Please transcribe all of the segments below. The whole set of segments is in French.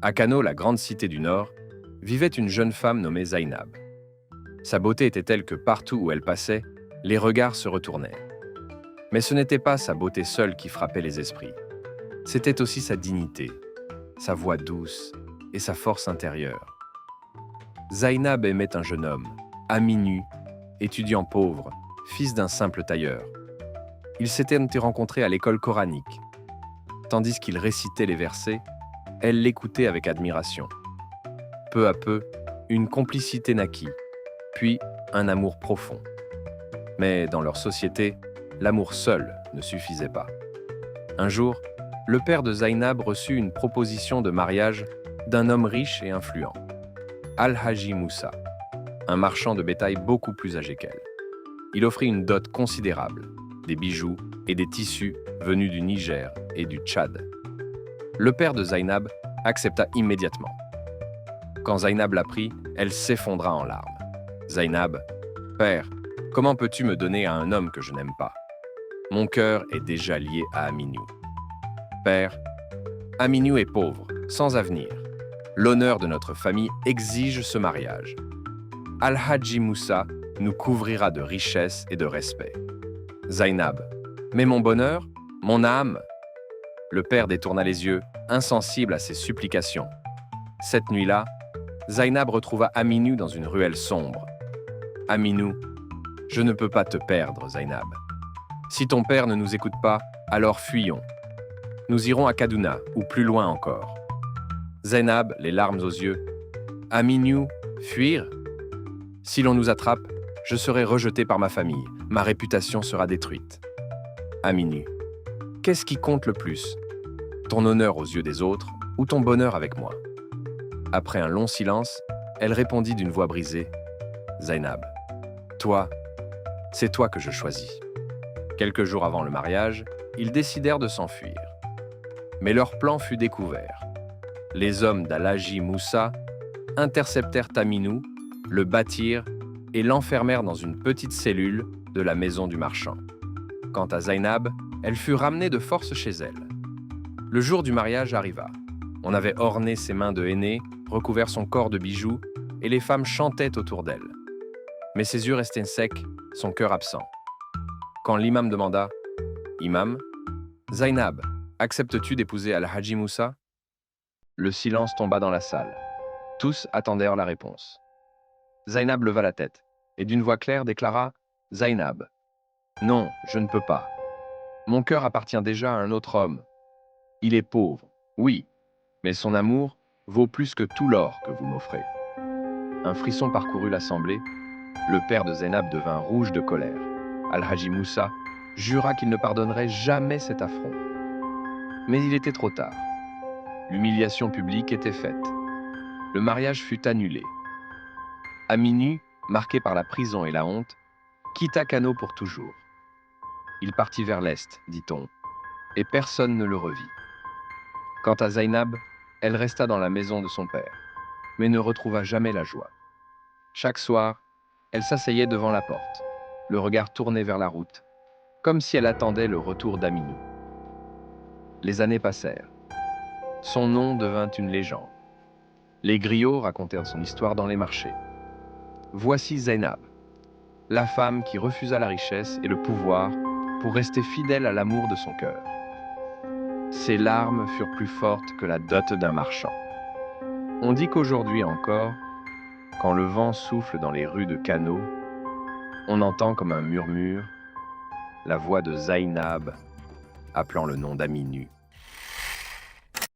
À Kano, la grande cité du Nord, vivait une jeune femme nommée Zainab. Sa beauté était telle que partout où elle passait, les regards se retournaient. Mais ce n'était pas sa beauté seule qui frappait les esprits. C'était aussi sa dignité, sa voix douce et sa force intérieure. Zainab aimait un jeune homme, Aminu, étudiant pauvre, fils d'un simple tailleur. Ils s'étaient rencontrés à l'école coranique. Tandis qu'il récitait les versets, elle l'écoutait avec admiration. Peu à peu, une complicité naquit, puis un amour profond. Mais dans leur société, l'amour seul ne suffisait pas. Un jour, le père de Zainab reçut une proposition de mariage d'un homme riche et influent, Al-Haji Moussa, un marchand de bétail beaucoup plus âgé qu'elle. Il offrit une dot considérable, des bijoux et des tissus venus du Niger et du Tchad. Le père de Zainab accepta immédiatement. Quand Zainab l'apprit, elle s'effondra en larmes. « Zainab, père, comment peux-tu me donner à un homme que je n'aime pas? Mon cœur est déjà lié à Aminu. Père, Aminu est pauvre, sans avenir. L'honneur de notre famille exige ce mariage. Al-Haji Moussa nous couvrira de richesse et de respect. Zainab, mais mon bonheur, mon âme? Le père détourna les yeux, insensible à ses supplications. Cette nuit-là, Zainab retrouva Aminu dans une ruelle sombre. Aminu, je ne peux pas te perdre, Zainab. Si ton père ne nous écoute pas, alors fuyons. Nous irons à Kaduna, ou plus loin encore. Zainab, les larmes aux yeux. Aminu, fuir? Si l'on nous attrape, je serai rejeté par ma famille, ma réputation sera détruite. Aminu, qu'est-ce qui compte le plus? Ton honneur aux yeux des autres ou ton bonheur avec moi? Après un long silence, elle répondit d'une voix brisée. Zainab, toi, c'est toi que je choisis. Quelques jours avant le mariage, ils décidèrent de s'enfuir. Mais leur plan fut découvert. Les hommes d'Al-Haji Moussa interceptèrent Aminu, le battirent et l'enfermèrent dans une petite cellule de la maison du marchand. Quant à Zainab, elle fut ramenée de force chez elle. Le jour du mariage arriva. On avait orné ses mains de henné, recouvert son corps de bijoux, et les femmes chantaient autour d'elle. Mais ses yeux restaient secs, son cœur absent. Quand l'imam demanda « Imam, Zainab, acceptes-tu d'épouser Al-Haji Moussa ?» Le silence tomba dans la salle. Tous attendèrent la réponse. Zainab leva la tête et d'une voix claire déclara « Zainab, non, je ne peux pas. Mon cœur appartient déjà à un autre homme. Il est pauvre, oui, mais son amour vaut plus que tout l'or que vous m'offrez. » Un frisson parcourut l'assemblée. Le père de Zainab devint rouge de colère. Al-Haji Moussa jura qu'il ne pardonnerait jamais cet affront. Mais il était trop tard. L'humiliation publique était faite. Le mariage fut annulé. Aminu, marqué par la prison et la honte, quitta Kano pour toujours. Il partit vers l'est, dit-on, et personne ne le revit. Quant à Zainab, elle resta dans la maison de son père, mais ne retrouva jamais la joie. Chaque soir, elle s'asseyait devant la porte, le regard tourné vers la route, comme si elle attendait le retour d'Aminu. Les années passèrent. Son nom devint une légende. Les griots racontèrent son histoire dans les marchés. Voici Zainab, la femme qui refusa la richesse et le pouvoir pour rester fidèle à l'amour de son cœur. Ses larmes furent plus fortes que la dot d'un marchand. On dit qu'aujourd'hui encore, quand le vent souffle dans les rues de Kano, on entend comme un murmure la voix de Zainab appelant le nom d'Aminu.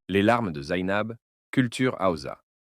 Les larmes de Zainab, culture Hausa.